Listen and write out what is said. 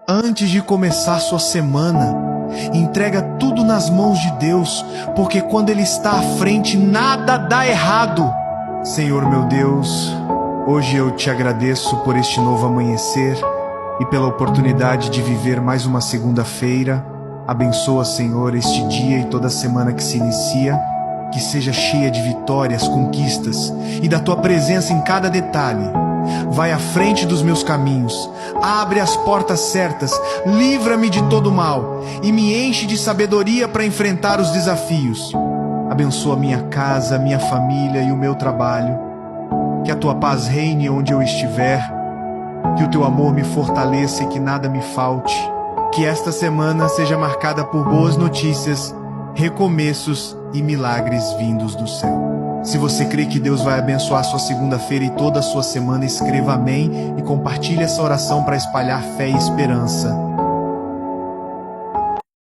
Antes de começar sua semana, entrega tudo nas mãos de Deus, porque quando Ele está à frente, nada dá errado. Senhor meu Deus, hoje eu te agradeço por este novo amanhecer e pela oportunidade de viver mais uma segunda-feira. Abençoa, Senhor, este dia e toda a semana que se inicia, que seja cheia de vitórias, conquistas e da Tua presença em cada detalhe. Vai à frente dos meus caminhos, abre as portas certas, livra-me de todo mal e me enche de sabedoria para enfrentar os desafios. Abençoa minha casa, minha família e o meu trabalho. Que a Tua paz reine onde eu estiver, que o Teu amor me fortaleça e que nada me falte. Que esta semana seja marcada por boas notícias, recomeços e milagres vindos do céu. Se você crê que Deus vai abençoar sua segunda-feira e toda a sua semana, escreva amém e compartilhe essa oração para espalhar fé e esperança.